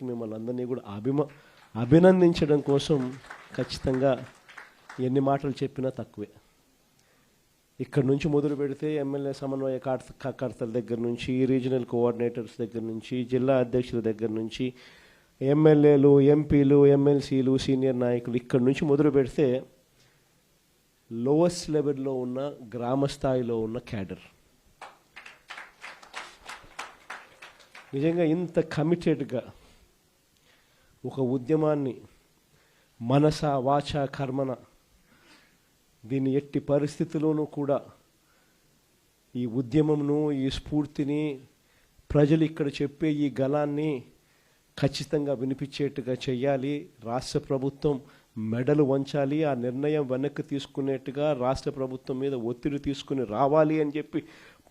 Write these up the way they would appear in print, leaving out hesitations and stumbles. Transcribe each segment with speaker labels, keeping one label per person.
Speaker 1: మిమ్మల్ని అందరినీ కూడా అభినందించడం కోసం ఖచ్చితంగా ఎన్ని మాటలు చెప్పినా తక్కువే. ఇక్కడ నుంచి మొదలు పెడితే ఎమ్మెల్యే సమన్వయకర్తల దగ్గర నుంచి, రీజనల్ కోఆర్డినేటర్స్ దగ్గర నుంచి, జిల్లా అధ్యక్షుల దగ్గర నుంచి, ఎమ్మెల్యేలు, ఎంపీలు, ఎమ్మెల్సీలు, సీనియర్ నాయకులు, ఇక్కడ నుంచి మొదలు పెడితే లోవెస్ట్ లెవెల్లో ఉన్న గ్రామ స్థాయిలో ఉన్న క్యాడర్ నిజంగా ఇంత కమిటెడ్గా ఒక ఉద్యమాన్ని మనస వాచ కర్మన దీన్ని ఎట్టి పరిస్థితుల్లోనూ కూడా ఈ ఉద్యమంను, ఈ స్ఫూర్తిని, ప్రజలు ఇక్కడ చెప్పే ఈ గళాన్ని ఖచ్చితంగా వినిపించేట్టుగా చేయాలి. రాష్ట్ర ప్రభుత్వం మెడలు వంచాలి, ఆ నిర్ణయం వెనక్కి తీసుకునేట్టుగా రాష్ట్ర ప్రభుత్వం మీద ఒత్తిడి తీసుకుని రావాలి అని చెప్పి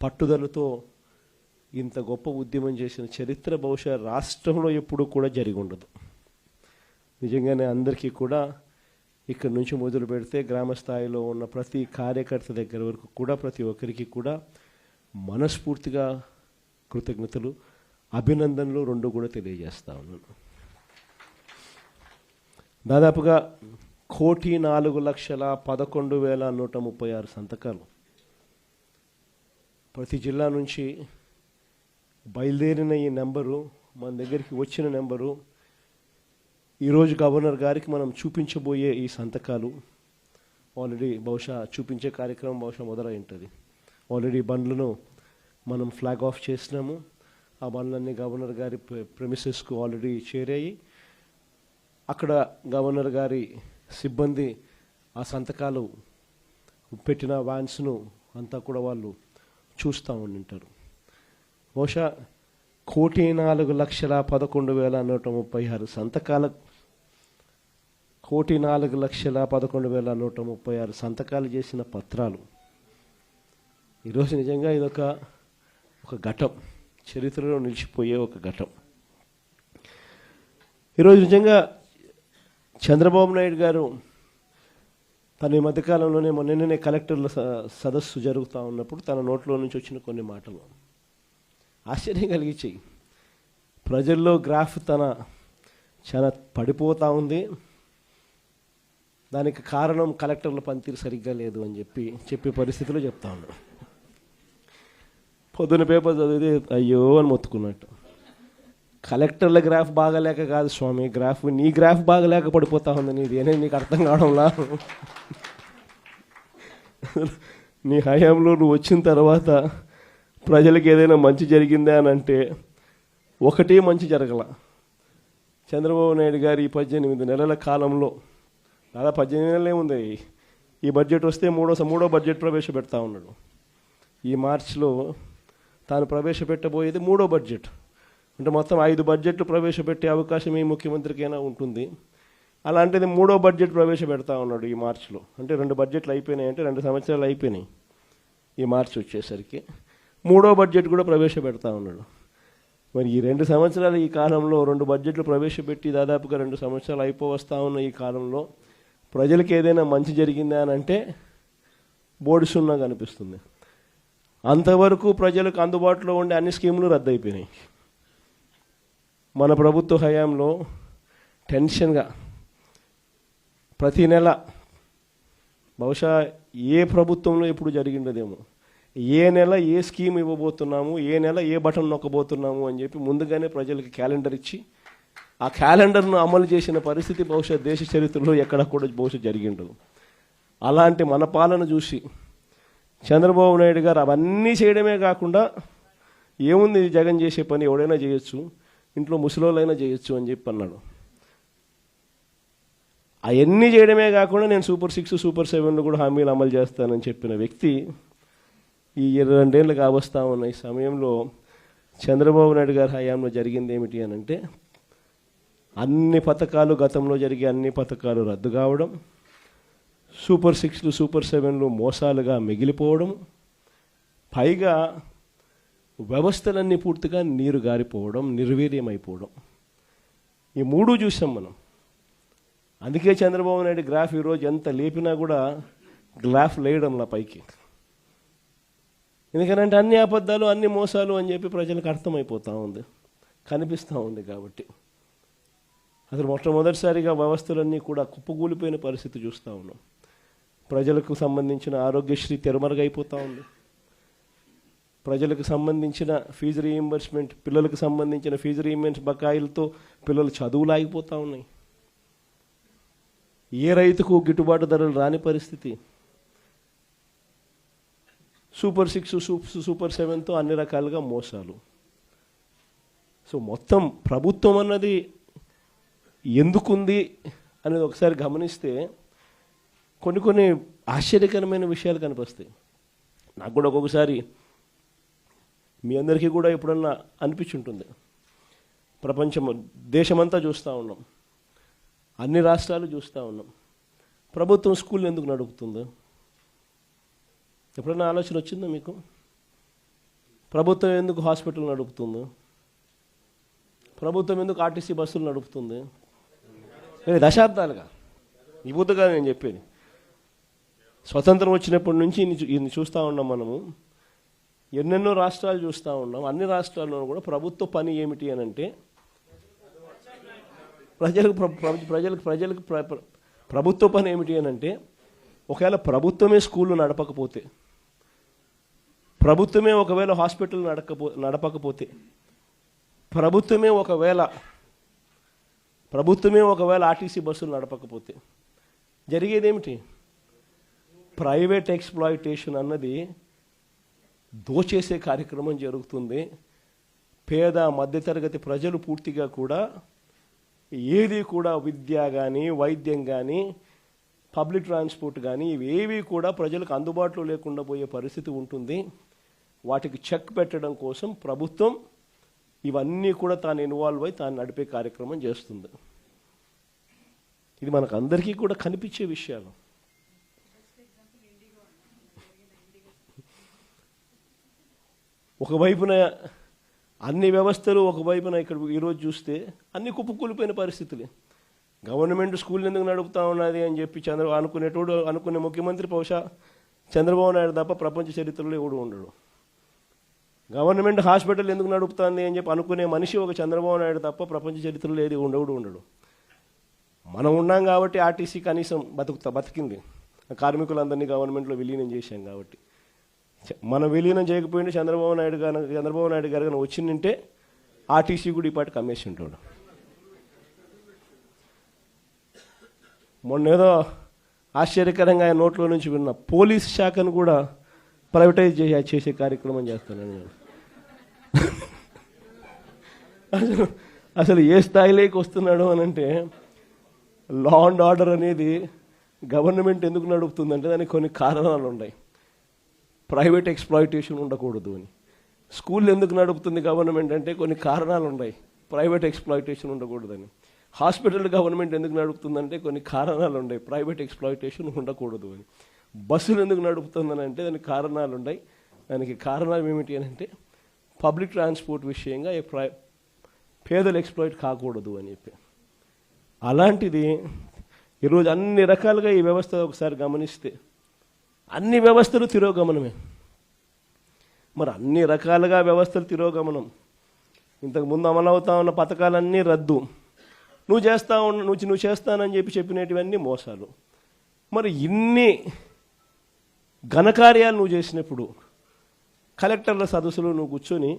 Speaker 1: పట్టుదలతో ఇంత గొప్ప ఉద్యమం చేసిన చరిత్ర బహుశా రాష్ట్రంలో ఎప్పుడూ కూడా జరిగి ఉండదు. నిజంగానే అందరికీ కూడా ఇక్కడ నుంచి మొదలు పెడితే గ్రామ స్థాయిలో ఉన్న ప్రతి కార్యకర్త దగ్గర వరకు కూడా ప్రతి ఒక్కరికి కూడా మనస్ఫూర్తిగా కృతజ్ఞతలు, అభినందనలు రెండు కూడా తెలియజేస్తా ఉన్నాను. దాదాపుగా 1,04,11,136 సంతకాలు ప్రతి జిల్లా నుంచి బయలుదేరిన ఈ నెంబరు, మన దగ్గరికి వచ్చిన నెంబరు, ఈరోజు గవర్నర్ గారికి మనం చూపించబోయే ఈ సంతకాలు ఆల్రెడీ బహుశా చూపించే కార్యక్రమం బహుశా మొదలై ఉంటుంది. ఆల్రెడీ బండ్లను మనం ఫ్లాగ్ ఆఫ్ చేసినాము. ఆ బండ్లన్నీ గవర్నర్ గారి ప్రెమిసెస్కు ఆల్రెడీ చేరాయి. అక్కడ గవర్నర్ గారి సిబ్బంది ఆ సంతకాలు పెట్టిన వ్యాన్స్ను అంతా కూడా వాళ్ళు చూస్తూ ఉండింటారు. బహుశా 1,04,11,136 సంతకాల 1,04,11,136 సంతకాలు చేసిన పత్రాలు ఈరోజు నిజంగా ఇదొక ఘటం, చరిత్రలో నిలిచిపోయే ఒక ఘటం. ఈరోజు నిజంగా చంద్రబాబు నాయుడు గారు తన ఈ మధ్యకాలంలోనే నిన్ననే కలెక్టర్ల సదస్సు జరుగుతూ ఉన్నప్పుడు తన నోట్లో నుంచి వచ్చిన కొన్ని మాటలు ఆశ్చర్యం కలిగించాయి. ప్రజల్లో గ్రాఫ్ చాలా పడిపోతూ ఉంది, దానికి కారణం కలెక్టర్ల పనితీరు సరిగ్గా లేదు అని చెప్పే పరిస్థితిలో చెప్తా ఉన్నాడు. పొద్దున పేపర్ చదివితే అయ్యో అని మొత్తుకున్నట్టు. కలెక్టర్ల గ్రాఫ్ బాగాలేక కాదు స్వామి, నీ గ్రాఫ్ బాగాలేక పడిపోతా ఉంది, నీదేనే నీకు అర్థం కావడంలా. నీ హయాంలో నువ్వు వచ్చిన తర్వాత ప్రజలకు ఏదైనా మంచి జరిగిందా అని అంటే ఒకటే మంచి జరగల. చంద్రబాబు నాయుడు గారు ఈ 18 నెలల కాలంలో, దాదాపు 18 నెలలే ఉంది, ఈ బడ్జెట్ వస్తే మూడో బడ్జెట్ ప్రవేశపెడతా ఉన్నాడు. ఈ మార్చిలో తాను ప్రవేశపెట్టబోయేది 3వ బడ్జెట్. అంటే మొత్తం 5 బడ్జెట్లు ప్రవేశపెట్టే అవకాశం ఈ ముఖ్యమంత్రికైనా ఉంటుంది. అలాంటిది 3వ బడ్జెట్ ప్రవేశపెడతా ఉన్నాడు ఈ మార్చిలో. అంటే 2 బడ్జెట్లు అయిపోయినాయి, అంటే 2 సంవత్సరాలు అయిపోయినాయి. ఈ మార్చి వచ్చేసరికి 3వ బడ్జెట్ కూడా ప్రవేశపెడతా ఉన్నాడు. మరి ఈ 2 సంవత్సరాలు ఈ కాలంలో 2 బడ్జెట్లు ప్రవేశపెట్టి దాదాపుగా 2 సంవత్సరాలు అయిపోవస్తా ఉన్న ఈ కాలంలో ప్రజలకు ఏదైనా మంచి జరిగిందా అని అంటే బోర్డు సున్నా కనిపిస్తుంది. అంతవరకు ప్రజలకు అందుబాటులో ఉండే అన్ని స్కీములు రద్దయిపోయినాయి. మన ప్రభుత్వ హయాంలో టెన్షన్గా ప్రతి నెల, బహుశా ఏ ప్రభుత్వంలో ఎప్పుడు జరిగిండదేమో, ఏ నెల ఏ స్కీమ్ ఇవ్వబోతున్నాము, ఏ నెల ఏ బటన్ నొక్కబోతున్నాము అని చెప్పి ముందుగానే ప్రజలకి క్యాలెండర్ ఇచ్చి ఆ క్యాలెండర్ను అమలు చేసిన పరిస్థితి బహుశా దేశ చరిత్రలో ఎక్కడ కూడా బహుశా జరిగిండదు. అలాంటి మన పాలన చూసి చంద్రబాబు నాయుడు గారు అవన్నీ చేయడమే కాకుండా, ఏముంది జగన్ చేసే పని ఎవడైనా చేయొచ్చు, ఇంట్లో ముసలోళ్ళైనా చేయొచ్చు అని చెప్పి అన్నాడు. అవన్నీ చేయడమే కాకుండా నేను సూపర్ 6, సూపర్ 7 కూడా హామీలు అమలు చేస్తానని చెప్పిన వ్యక్తి ఈ 22 ఏళ్ళు కావస్తా ఉన్న ఈ సమయంలో చంద్రబాబు నాయుడు గారి హయాంలో జరిగింది ఏమిటి అని అంటే, అన్ని పథకాలు, గతంలో జరిగే అన్ని పథకాలు రద్దు కావడం, సూపర్ 6, సూపర్ 7 మోసాలుగా మిగిలిపోవడం, పైగా వ్యవస్థలన్నీ పూర్తిగా నీరు గారిపోవడం, నిర్వీర్యమైపోవడం. ఈ 3 చూసాం మనం. అందుకే చంద్రబాబు నాయుడు గ్రాఫ్ ఈరోజు ఎంత లేపినా కూడా గ్రాఫ్ లేయడంలా పైకి. ఎందుకంటే అన్ని అబద్ధాలు, అన్ని మోసాలు అని చెప్పి ప్రజలకు అర్థమైపోతూ ఉంది, కనిపిస్తూ ఉంది. కాబట్టి అసలు మొట్టమొదటిసారిగా వ్యవస్థలన్నీ కూడా కుప్పకూలిపోయిన పరిస్థితి చూస్తూ ఉన్నాం. ప్రజలకు సంబంధించిన ఆరోగ్యశ్రీ తెరమరుగైపోతూ ఉంది. ప్రజలకు సంబంధించిన ఫీజు రీయింబర్స్మెంట్, పిల్లలకు సంబంధించిన ఫీజు రీయింబర్స్మెంట్ బకాయిలతో పిల్లలు చదువులు ఆగిపోతూ ఉన్నాయి. ఏ రైతుకు గిట్టుబాటు ధరలు రాని పరిస్థితి. సూపర్ 6, సూపర్ 7తో అన్ని రకాలుగా మోసాలు. సో మొత్తం ప్రభుత్వం అన్నది ఎందుకుంది అనేది ఒకసారి గమనిస్తే కొన్ని ఆశ్చర్యకరమైన విషయాలు కనిపిస్తాయి. నాకు కూడా ఒక్కొక్కసారి మీ అందరికీ కూడా ఎప్పుడన్నా అనిపించుంటుంది. దేశమంతా చూస్తూ ఉన్నాం, అన్ని రాష్ట్రాలు చూస్తూ ఉన్నాం. ప్రభుత్వం స్కూల్ ఎందుకు నడుపుతుందో ఎప్పుడన్నా ఆలోచన వచ్చిందో మీకు? ప్రభుత్వం ఎందుకు హాస్పిటల్ నడుపుతుందో? ప్రభుత్వం ఎందుకు ఆర్టీసీ బస్సులు నడుపుతుంది? దశాబ్దాలుగా ఈ బుద్ధగా నేను చెప్పేది. స్వతంత్రం వచ్చినప్పటి నుంచి ఇన్ని చూస్తూ ఉన్నాం మనము. ఎన్నెన్నో రాష్ట్రాలు చూస్తూ ఉన్నాం. అన్ని రాష్ట్రాల్లో కూడా ప్రభుత్వ పని ఏమిటి అని అంటే ప్రజలకు ప్రభుత్వ పని ఏమిటి అని అంటే ఒకవేళ ప్రభుత్వమే స్కూళ్ళు నడపకపోతే, ప్రభుత్వమే ఒకవేళ హాస్పిటల్ నడపకపోతే, ప్రభుత్వమే ఒకవేళ ఆర్టీసీ బస్సులు నడపకపోతే జరిగేదేమిటి? ప్రైవేట్ ఎక్స్‌ప్లాయిటేషన్ అన్నది దోచేసే కార్యక్రమం జరుగుతుంది. పేద మధ్యతరగతి ప్రజలు పూర్తిగా కూడా ఏది కూడా విద్య కానీ, వైద్యం కానీ, పబ్లిక్ ట్రాన్స్పోర్ట్ కానీ ఇవేవి కూడా ప్రజలకు అందుబాటులో లేకుండా పోయే పరిస్థితి ఉంటుంది. వాటికి చెక్ పెట్టడం కోసం ప్రభుత్వం ఇవన్నీ కూడా తాను ఇన్వాల్వ్ అయి తాను నడిపే కార్యక్రమం చేస్తుంది. ఇది మనకు అందరికీ కూడా కనిపించే విషయాలు. ఒకవైపున అన్ని వ్యవస్థలు, ఒకవైపున ఇక్కడ ఈరోజు చూస్తే అన్ని కుప్పకూలిపోయిన పరిస్థితులే. గవర్నమెంట్ స్కూల్ ఎందుకు నడుపుతా ఉన్నది అని చెప్పి అనుకునే ముఖ్యమంత్రి బహుశా చంద్రబాబు నాయుడు తప్ప ప్రపంచ చరిత్రలో ఎవడు ఉండడు. గవర్నమెంట్ హాస్పిటల్ ఎందుకు నడుపుతుంది అని చెప్పి అనుకునే మనిషి ఒక చంద్రబాబు నాయుడు తప్ప ప్రపంచ చరిత్రలో ఏది ఉండడు. మనం ఉన్నాం కాబట్టి ఆర్టీసీ కనీసం బతికింది. కార్మికులందరినీ గవర్నమెంట్లో విలీనం చేశాం కాబట్టి. మనం విలీనం చేయకపోయినా చంద్రబాబు నాయుడు గారు కానీ వచ్చిందంటే ఆర్టీసీ కూడా ఈ పాటికి అమ్మేసి ఉంటాడు. మొన్నేదో ఆశ్చర్యకరంగా ఆయన నోట్లో నుంచి విన్న పోలీస్ శాఖను కూడా ప్రైవేటైజ్ చేసే కార్యక్రమం చేస్తానని నేను. అసలు ఏ స్థాయిలోకి వస్తున్నాడు అని అంటే లా అండ్ ఆర్డర్ అనేది గవర్నమెంట్ ఎందుకు నడుపుతుందంటే దానికి కొన్ని కారణాలు ఉన్నాయి. ప్రైవేట్ ఎక్స్‌ప్లాయిటేషన్ ఉండకూడదు అని. స్కూల్ ఎందుకు నడుపుతుంది గవర్నమెంట్ అంటే కొన్ని కారణాలు ఉన్నాయి. ప్రైవేట్ ఎక్స్‌ప్లాయిటేషన్ ఉండకూడదని. హాస్పిటల్ గవర్నమెంట్ ఎందుకు నడుపుతుందంటే కొన్ని కారణాలు ఉన్నాయి. ప్రైవేట్ ఎక్స్‌ప్లాయిటేషన్ ఉండకూడదు అని. బస్సులు ఎందుకు నడుపుతుందని అంటే దానికి కారణాలు ఉన్నాయి. దానికి కారణాలు ఏమిటి అని అంటే పబ్లిక్ ట్రాన్స్పోర్ట్ విషయంగా పేదలు ఎక్స్‌ప్లాయిట్ కాకూడదు అని చెప్పి. అలాంటిది ఈరోజు అన్ని రకాలుగా ఈ వ్యవస్థ ఒకసారి గమనిస్తే అన్ని వ్యవస్థలు తిరోగమనమే. మరి అన్ని రకాలుగా వ్యవస్థలు తిరోగమనం. ఇంతకుముందు అమలవుతా ఉన్న పథకాలన్నీ రద్దు. నువ్వు చేస్తానని చెప్పినటువన్నీ మోసాలు. మరి ఇన్ని ఘనకార్యాలు నువ్వు చేసినప్పుడు కలెక్టర్ల సదస్సులో నువ్వు కూర్చొని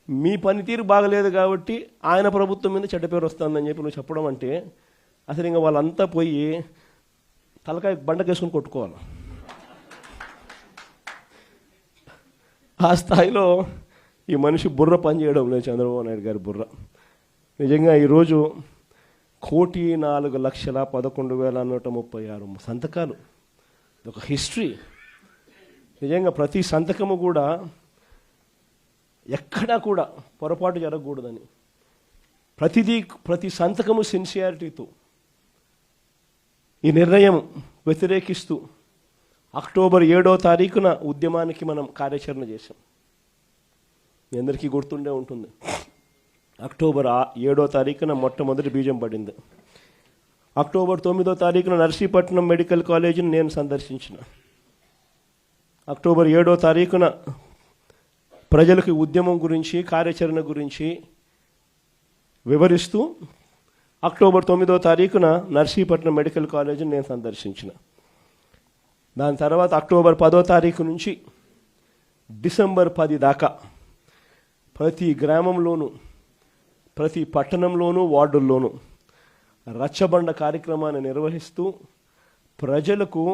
Speaker 1: మీ పనితీరు బాగలేదు కాబట్టి ఆయన ప్రభుత్వం మీద చెడ్డ పేరు వస్తుందని చెప్పి నువ్వు చెప్పడం అంటే అసలు ఇంకా వాళ్ళంతా పోయి తలకాయ బండకేసుకుని కొట్టుకోవాలి. ఆ స్థాయిలో ఈ మనిషి బుర్ర పనిచేయడం లేదు, చంద్రబాబు నాయుడు గారి బుర్ర. నిజంగా ఈరోజు 1,04,11,136 సంతకాలు, ఒక హిస్టరీ. నిజంగా ప్రతి సంతకము కూడా ఎక్కడా కూడా పొరపాటు జరగకూడదని, ప్రతి సంతకము సిన్సియారిటీతో ఈ నిర్ణయం వ్యతిరేకిస్తూ అక్టోబర్ 7వ తారీఖున ఉద్యమానికి మనం కార్యాచరణ చేశాం. మీ అందరికీ గుర్తుండే ఉంటుంది. అక్టోబర్ 7వ తారీఖున మొట్టమొదటి బీజం పడింది. అక్టోబర్ 9వ తారీఖున నర్సీపట్నం మెడికల్ కాలేజీని నేను సందర్శించిన. అక్టోబర్ 7వ తారీఖున ప్రజలకు ఉద్యమం గురించి, కార్యాచరణ గురించి వివరిస్తూ అక్టోబర్ 9వ తారీఖున నర్సీపట్నం మెడికల్ కాలేజీని నేను సందర్శించిన. దాని తర్వాత అక్టోబర్ 10వ తారీఖు నుంచి డిసెంబర్ 10 దాకా ప్రతి గ్రామంలోనూ ప్రతి పట్టణంలోనూ వార్డుల్లోనూ రచ్చబండ కార్యక్రమాన్ని నిర్వహిస్తూ ప్రజలకు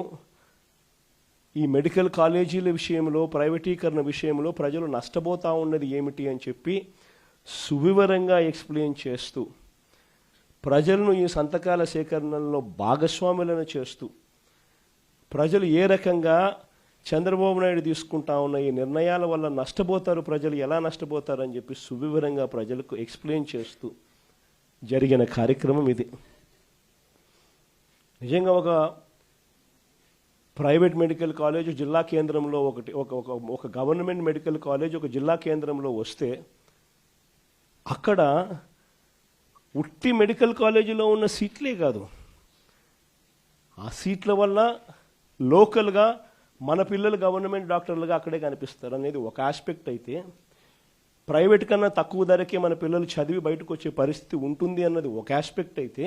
Speaker 1: ఈ మెడికల్ కాలేజీల విషయంలో ప్రైవేటీకరణ విషయంలో ప్రజలు నష్టపోతూ ఉన్నది ఏమిటి అని చెప్పి సువివరంగా ఎక్స్ప్లెయిన్ చేస్తూ ప్రజలను ఈ సంతకాల సేకరణలో భాగస్వాములను చేస్తూ ప్రజలు ఏ రకంగా చంద్రబాబు నాయుడు తీసుకుంటా ఉన్న ఈ నిర్ణయాల వల్ల నష్టపోతారు, ప్రజలు ఎలా నష్టపోతారు అని చెప్పి సువివరంగా ప్రజలకు ఎక్స్ప్లెయిన్ చేస్తూ జరిగిన కార్యక్రమం ఇది. నిజంగా ఒక ప్రైవేట్ మెడికల్ కాలేజ్ జిల్లా కేంద్రంలో ఒక గవర్నమెంట్ మెడికల్ కాలేజ్ ఒక జిల్లా కేంద్రంలో వస్తే అక్కడ ఉట్టి మెడికల్ కాలేజీలో ఉన్న సీట్లే కాదు, ఆ సీట్ల వల్ల లోకల్గా మన పిల్లలు గవర్నమెంట్ డాక్టర్లుగా అక్కడే కనిపిస్తారు అనేది ఒక ఆస్పెక్ట్ అయితే, ప్రైవేట్ కన్నా తక్కువ ధరకే మన పిల్లలు చదివి బయటకు వచ్చే పరిస్థితి ఉంటుంది అన్నది ఒక ఆస్పెక్ట్ అయితే,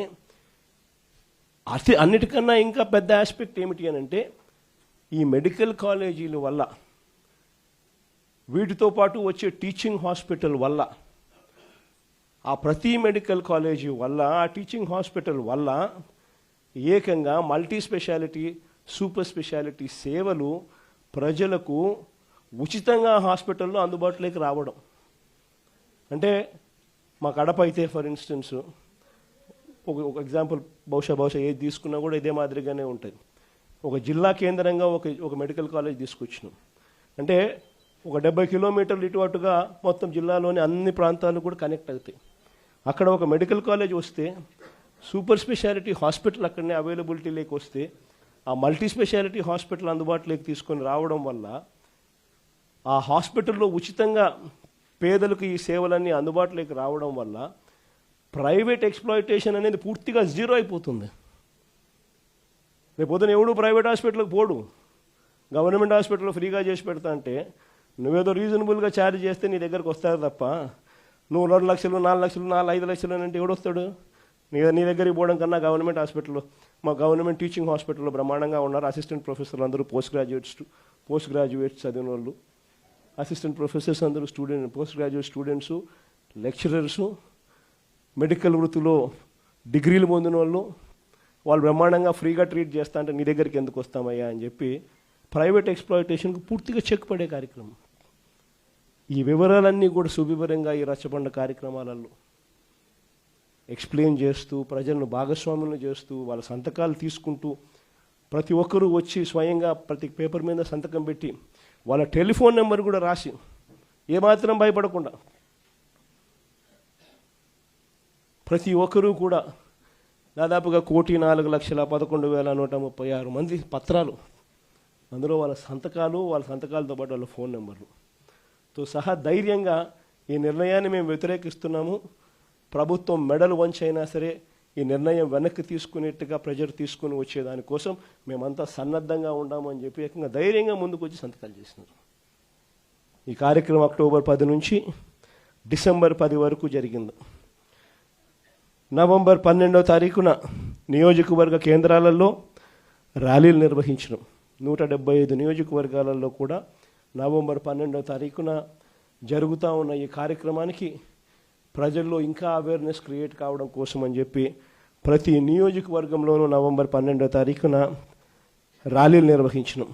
Speaker 1: అన్నిటికన్నా ఇంకా పెద్ద ఆస్పెక్ట్ ఏమిటి అని అంటే ఈ మెడికల్ కాలేజీల వల్ల వీటితో పాటు వచ్చే టీచింగ్ హాస్పిటల్ వల్ల ఆ ప్రతి మెడికల్ కాలేజీ వల్ల ఆ టీచింగ్ హాస్పిటల్ వల్ల ఏకంగా మల్టీ స్పెషాలిటీ సూపర్ స్పెషాలిటీ సేవలు ప్రజలకు ఉచితంగా హాస్పిటల్లో అందుబాటులోకి రావడం. అంటే మా కడప అయితే ఫర్ ఇన్స్టెన్స్ ఒక ఎగ్జాంపుల్ బహుశా ఏది తీసుకున్నా కూడా ఇదే మాదిరిగానే ఉంటుంది. ఒక జిల్లా కేంద్రంగా ఒక మెడికల్ కాలేజ్ తీసుకొచ్చినాం అంటే ఒక 70 కిలోమీటర్లు ఇటు అటుగా మొత్తం జిల్లాలోని అన్ని ప్రాంతాలు కూడా కనెక్ట్ అవుతాయి. అక్కడ ఒక మెడికల్ కాలేజ్ వస్తే సూపర్ స్పెషాలిటీ హాస్పిటల్ అక్కడనే అవైలబిలిటీలోకి వస్తే ఆ మల్టీ స్పెషాలిటీ హాస్పిటల్ అందుబాటులోకి తీసుకొని రావడం వల్ల ఆ హాస్పిటల్లో ఉచితంగా పేదలకు ఈ సేవలన్నీ అందుబాటులోకి రావడం వల్ల ప్రైవేట్ ఎక్స్ప్లాయిటేషన్ అనేది పూర్తిగా జీరో అయిపోతుంది. రేపు పొద్దున ఎవడు ప్రైవేట్ హాస్పిటల్కి పోడు, గవర్నమెంట్ హాస్పిటల్లో ఫ్రీగా చేసి పెడతా అంటే నువ్వేదో రీజనబుల్గా ఛార్జ్ చేస్తే నీ దగ్గరకు వస్తారు తప్ప నువ్వు 2 లక్షలు 4 లక్షలు 5 లక్షలు అంటే ఎవడొస్తాడు? నీ దగ్గరికి పోవడం కన్నా గవర్నమెంట్ హాస్పిటల్లో మా గవర్నమెంట్ టీచింగ్ హాస్పిటల్లో బ్రహ్మాండంగా ఉన్నారు. అసిస్టెంట్ ప్రొఫెసర్లు అందరూ పోస్ట్ గ్రాడ్యుయేట్స్ చదివిన వాళ్ళు, అసిస్టెంట్ ప్రొఫెసర్స్ అందరూ post graduate students, lecturers, medical వృత్తిలో డిగ్రీలు పొందిన వాళ్ళు బ్రహ్మాండంగా ఫ్రీగా ట్రీట్ చేస్తా అంటే నీ దగ్గరికి ఎందుకు వస్తామయ్యా అని చెప్పి ప్రైవేట్ ఎక్స్ప్లాయిటేషన్కు పూర్తిగా చెక్ పడే కార్యక్రమం. ఈ వివరాలన్నీ కూడా సువివరంగా ఈ రచ్చబండ కార్యక్రమాలలో ఎక్స్ప్లెయిన్ చేస్తూ ప్రజలను భాగస్వాములను చేస్తూ వాళ్ళ సంతకాలు తీసుకుంటూ ప్రతి ఒక్కరూ వచ్చి స్వయంగా ప్రతి పేపర్ మీద సంతకం పెట్టి వాళ్ళ టెలిఫోన్ నెంబర్ కూడా రాసి ఏమాత్రం భయపడకుండా ప్రతి ఒక్కరూ కూడా దాదాపుగా 1,04,11,136 మంది పత్రాలు, అందులో వాళ్ళ సంతకాలతో పాటు వాళ్ళ ఫోన్ నెంబర్లతో సహా ధైర్యంగా ఈ నిర్ణయాన్ని మేము వ్యతిరేకిస్తున్నాము, ప్రభుత్వం మెడలు వంచైనా సరే ఈ నిర్ణయం వెనక్కి తీసుకునేట్టుగా ప్రజలు తీసుకుని వచ్చేదానికోసం మేమంతా సన్నద్ధంగా ఉన్నామని చెప్పి ఏకంగా ధైర్యంగా ముందుకు వచ్చి సంతకాలు చేసినారు. ఈ కార్యక్రమం అక్టోబర్ 10 నుంచి డిసెంబర్ 10 వరకు జరిగింది. నవంబర్ 12వ తారీఖున నియోజకవర్గ కేంద్రాలలో ర్యాలీలు నిర్వహించడం. 175 నియోజకవర్గాలలో కూడా నవంబర్ 12వ తారీఖున జరుగుతూ ఉన్న ఈ కార్యక్రమానికి ప్రజల్లో ఇంకా అవేర్నెస్ క్రియేట్ కావడం కోసం అని చెప్పి ప్రతి నియోజకవర్గంలోనూ నవంబర్ 12వ తారీఖున ర్యాలీలు నిర్వహించడం.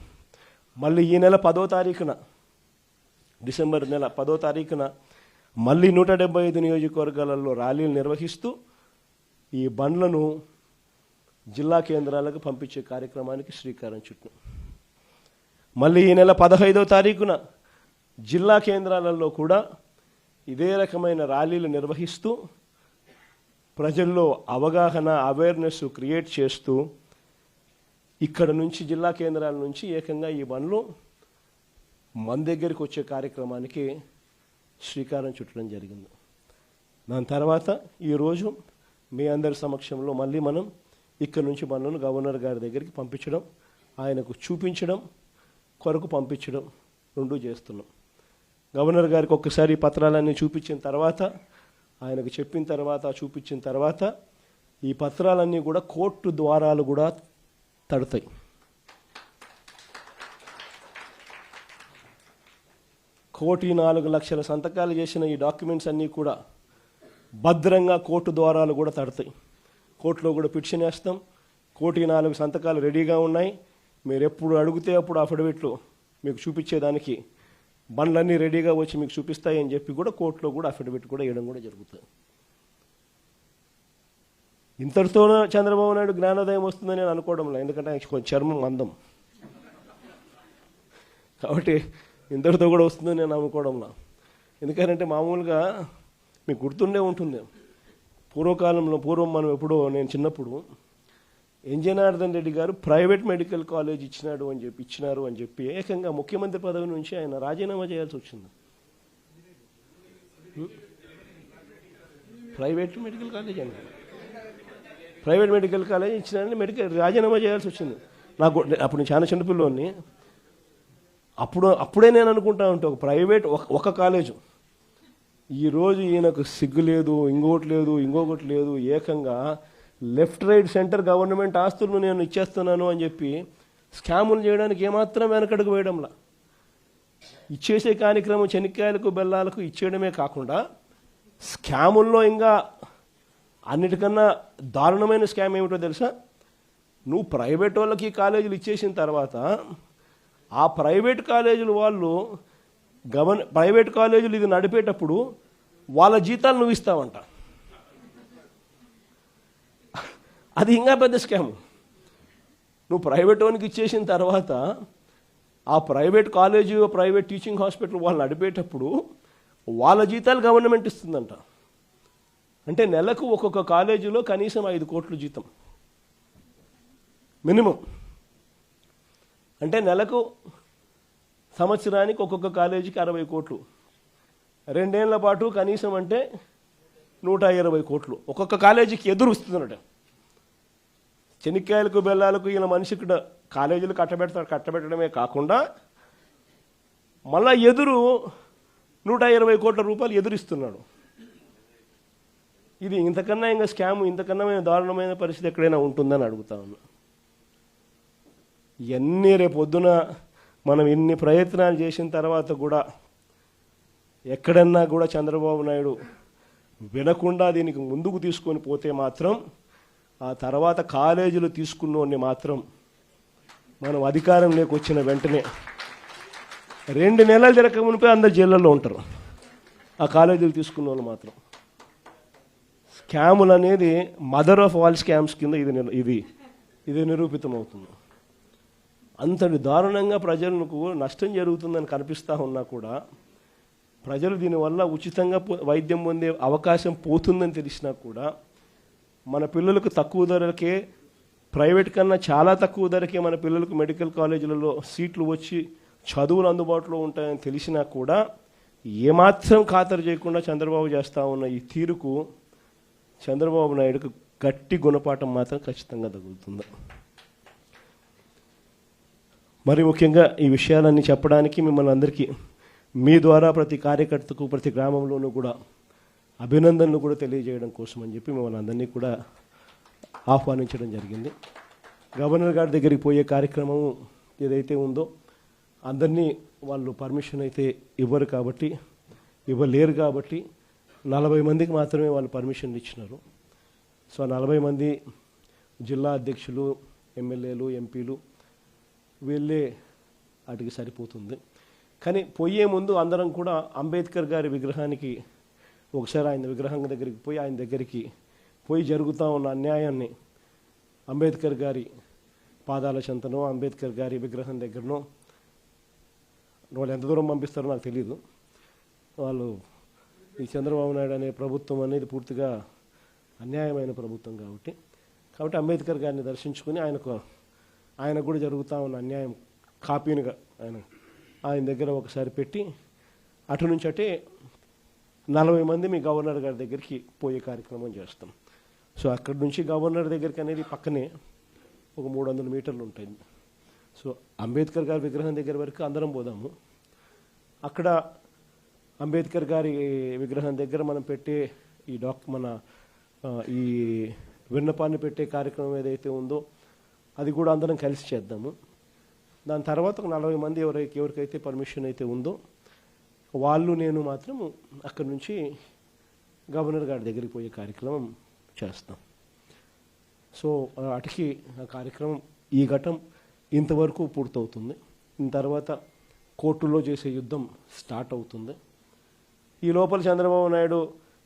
Speaker 1: మళ్ళీ ఈ నెల 10వ తారీఖున డిసెంబర్ నెల 10వ తారీఖున మళ్ళీ 175 నియోజకవర్గాలలో ర్యాలీలు నిర్వహిస్తూ ఈ బండ్లను జిల్లా కేంద్రాలకు పంపించే కార్యక్రమానికి శ్రీకారం చుట్టాం. మళ్ళీ ఈ నెల 15వ తారీఖున జిల్లా కేంద్రాలలో కూడా ఇదే రకమైన ర్యాలీలు నిర్వహిస్తూ ప్రజల్లో అవగాహన అవేర్నెస్ క్రియేట్ చేస్తూ ఇక్కడ నుంచి జిల్లా కేంద్రాల నుంచి ఏకంగా ఈ బండ్లు మన దగ్గరికి వచ్చే కార్యక్రమానికి శ్రీకారం చుట్టడం జరిగింది. దాని తర్వాత ఈరోజు మీ అందరి సమక్షంలో మళ్ళీ మనం ఇక్కడ నుంచి బండ్లను గవర్నర్ గారి దగ్గరికి పంపించడం, ఆయనకు చూపించడం కొరకు పంపించడం రెండూ చేస్తున్నాం. గవర్నర్ గారికి ఒక్కసారి పత్రాలన్నీ చూపించిన తర్వాత, ఆయనకు చెప్పిన తర్వాత, చూపించిన తర్వాత ఈ పత్రాలన్నీ కూడా కోర్టు ద్వారాలు కూడా తడతాయి. కోటి 4 లక్షల సంతకాలు చేసిన ఈ డాక్యుమెంట్స్ అన్నీ కూడా భద్రంగా కోర్టు ద్వారాలు కూడా తడతాయి. కోర్టులో కూడా పిటిషన్ వేస్తాం. 1,04,00,000 సంతకాలు రెడీగా ఉన్నాయి. మీరు ఎప్పుడు అడిగితే అప్పుడు అఫిడవిట్లు మీకు చూపించేదానికి బండ్లన్నీ రెడీగా వచ్చి మీకు చూపిస్తాయి అని చెప్పి కూడా కోర్టులో కూడా అఫిడవిట్ కూడా వేయడం కూడా జరుగుతుంది. ఇంతటితోనే చంద్రబాబు నాయుడు జ్ఞానోదయం వస్తుందని నేను అనుకోవడంలో, ఎందుకంటే ఆయన కొంచెం చర్మం మందం కాబట్టి ఇంతటితో కూడా వస్తుందని నేను అనుకోవడంలో. ఎందుకంటే మామూలుగా మీకు గుర్తుండే ఉంటుంది, పూర్వం మనం ఎప్పుడో నేను చిన్నప్పుడు జనార్దన్ రెడ్డి గారు ప్రైవేట్ మెడికల్ కాలేజ్ ఇచ్చినారు అని చెప్పి ఏకంగా ముఖ్యమంత్రి పదవి నుంచి ఆయన రాజీనామా చేయాల్సి వచ్చింది. ప్రైవేట్ మెడికల్ కాలేజ్ ఇచ్చినారని రాజీనామా చేయాల్సి వచ్చింది. నాకు అప్పుడు నేను చాలా చిన్నపిల్లోని. అప్పుడే నేను అనుకుంటా ఉంటే ఒక కాలేజు, ఈరోజు ఈయనకు సిగ్గు లేదు, ఇంకొకటి లేదు, ఏకంగా లెఫ్ట్ రైట్ సెంటర్ గవర్నమెంట్ ఆస్తులను నేను ఇచ్చేస్తున్నాను అని చెప్పి స్కాములు చేయడానికి ఏమాత్రం వెనకడుగు వేయడంలా. ఇచ్చేసే కార్యక్రమం చెనిక్కాయలకు బెల్లాలకు ఇచ్చేయడమే కాకుండా స్కాముల్లో ఇంకా అన్నిటికన్నా దారుణమైన స్కామ్ ఏమిటో తెలుసా? నువ్వు ప్రైవేట్ వాళ్ళకి కాలేజీలు ఇచ్చేసిన తర్వాత ఆ ప్రైవేట్ కాలేజీలు వాళ్ళు ప్రైవేట్ కాలేజీలు ఇది నడిపేటప్పుడు వాళ్ళ జీతాలు నువ్వు ఇస్తావంట. అది ఇంకా పెద్ద స్కామ్. నువ్వు ప్రైవేట్ వానికి ఇచ్చేసిన తర్వాత ఆ private college, private teaching hospital వాళ్ళు నడిపేటప్పుడు వాళ్ళ జీతాలు గవర్నమెంట్ ఇస్తుందంట. అంటే నెలకు ఒక్కొక్క కాలేజీలో కనీసం 5 కోట్ల జీతం మినిమం. అంటే నెలకు సంవత్సరానికి ఒక్కొక్క కాలేజీకి 60 కోట్లు, 2 ఏళ్ల పాటు కనీసం అంటే 120 కోట్లు ఒక్కొక్క కాలేజీకి ఎదురు ఇస్తుందన్నట. చెనిక్కాయలకు బెల్లాలకు ఈయన మనిషికి కాలేజీలు కట్టబెట్టడమే కాకుండా మళ్ళా ఎదురు 120 కోట్ల రూపాయలు ఎదురిస్తున్నాడు. ఇది ఇంతకన్నా ఇంకా స్కామ్, ఇంతకన్నా దారుణమైన పరిస్థితి ఎక్కడైనా ఉంటుందని అడుగుతా ఉన్నా. ఇవన్నీ రేపొద్దున మనం ఇన్ని ప్రయత్నాలు చేసిన తర్వాత కూడా ఎక్కడన్నా కూడా చంద్రబాబు నాయుడు వినకుండా దీనికి ముందుకు తీసుకొని పోతే మాత్రం ఆ తర్వాత కాలేజీలు తీసుకున్నోడిని మాత్రం మనం అధికారంలోకి వచ్చిన వెంటనే 2 నెలలు తిరగక మునిపే అందరు జైళ్ళల్లో ఉంటారు. ఆ కాలేజీలు తీసుకున్న వాళ్ళు మాత్రం. స్కాములు అనేది మదర్ ఆఫ్ ఆల్ స్కామ్స్ కింద ఇది నిరూపితం అవుతుంది. అంతటి దారుణంగా ప్రజలకు నష్టం జరుగుతుందని కనిపిస్తూ ఉన్నా కూడా ప్రజలు దీనివల్ల ఉచితంగా వైద్యం పొందే అవకాశం పోతుందని తెలిసినా కూడా మన పిల్లలకు తక్కువ ధరకే, ప్రైవేట్ కన్నా చాలా తక్కువ ధరకే మన పిల్లలకు మెడికల్ కాలేజీలలో సీట్లు వచ్చి చదువులు అందుబాటులో ఉంటాయని తెలిసినా కూడా ఏమాత్రం ఖాతరు చేయకుండా చంద్రబాబు చేస్తూ ఉన్న ఈ తీరుకు చంద్రబాబు నాయుడుకు గట్టి గుణపాఠం మాత్రం ఖచ్చితంగా తగులుతుంది. మరి ముఖ్యంగా ఈ విషయాలన్నీ చెప్పడానికి మిమ్మల్ని అందరికీ మీ ద్వారా ప్రతి కార్యకర్తకు, ప్రతి గ్రామంలోనూ కూడా అభినందనలు కూడా తెలియజేయడం కోసం అని చెప్పి మిమ్మల్ని అందరినీ కూడా ఆహ్వానించడం జరిగింది. గవర్నర్ గారి దగ్గరికి పోయే కార్యక్రమం ఏదైతే ఉందో అందరినీ వాళ్ళు పర్మిషన్ అయితే ఇవ్వలేరు కాబట్టి 40 మందికి మాత్రమే వాళ్ళు పర్మిషన్లు ఇచ్చినారు. సో 40 మంది జిల్లా అధ్యక్షులు, ఎమ్మెల్యేలు, ఎంపీలు వీళ్ళే వాటికి సరిపోతుంది. కానీ పోయే ముందు అందరం కూడా అంబేద్కర్ గారి విగ్రహానికి ఒకసారి ఆయన విగ్రహం దగ్గరికి పోయి ఆయన దగ్గరికి పోయి జరుగుతూ ఉన్న అన్యాయాన్ని అంబేద్కర్ గారి పాదాల చెంతనో, అంబేద్కర్ గారి విగ్రహం దగ్గరనో, వాళ్ళు ఎంత దూరం పంపిస్తారో నాకు తెలియదు. వాళ్ళు ఈ చంద్రబాబు నాయుడు అనే ప్రభుత్వం అనేది పూర్తిగా అన్యాయమైన ప్రభుత్వం కాబట్టి అంబేద్కర్ గారిని దర్శించుకుని ఆయన కూడా జరుగుతూ ఉన్న అన్యాయం కాపీనిగా ఆయన దగ్గర ఒకసారి పెట్టి అటు నుంచి అటే 40 మంది మీ గవర్నర్ గారి దగ్గరికి పోయే కార్యక్రమం చేస్తాం. సో అక్కడి నుంచి గవర్నర్ దగ్గరికి అనేది పక్కనే ఒక 300 మీటర్లు ఉంటుంది. సో అంబేద్కర్ గారి విగ్రహం దగ్గర వరకు అందరం పోదాము. అక్కడ అంబేద్కర్ గారి విగ్రహం దగ్గర మనం పెట్టే ఈ విన్నపాన్ని పెట్టే కార్యక్రమం ఏదైతే ఉందో అది కూడా అందరం కలిసి చేద్దాము. దాని తర్వాత ఒక 40 మంది ఎవరికైతే పర్మిషన్ అయితే ఉందో వాళ్ళు నేను మాత్రం అక్కడి నుంచి గవర్నర్ గారి దగ్గరికి పోయే కార్యక్రమం చేస్తాం. సో అటుకి ఆ కార్యక్రమం ఈ ఘట్టం ఇంతవరకు పూర్తవుతుంది. దీని తర్వాత కోర్టులో చేసే యుద్ధం స్టార్ట్ అవుతుంది. ఈ లోపల చంద్రబాబు నాయుడు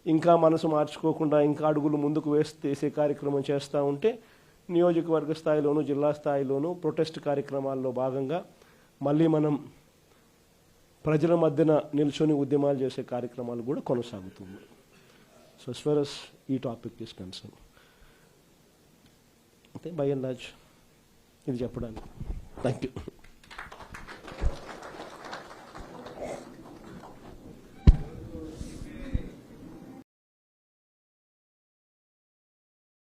Speaker 1: ఇంకా మనసు మార్చుకోకుండా ఇంకా అడుగులు ముందుకు వేసే కార్యక్రమం చేస్తూ ఉంటే నియోజకవర్గ స్థాయిలోను జిల్లా స్థాయిలోను ప్రొటెస్ట్ కార్యక్రమాల్లో భాగంగా మళ్ళీ మనం ప్రజల మధ్యన నిల్చొని ఉద్యమాలు చేసే కార్యక్రమాలు కూడా కొనసాగుతుంది. సో as far as ఈ టాపిక్ ఇస్ కన్సర్న్ అంటే బై అండ్ లార్జ్ ఇది చెప్పడానికి. Thank you.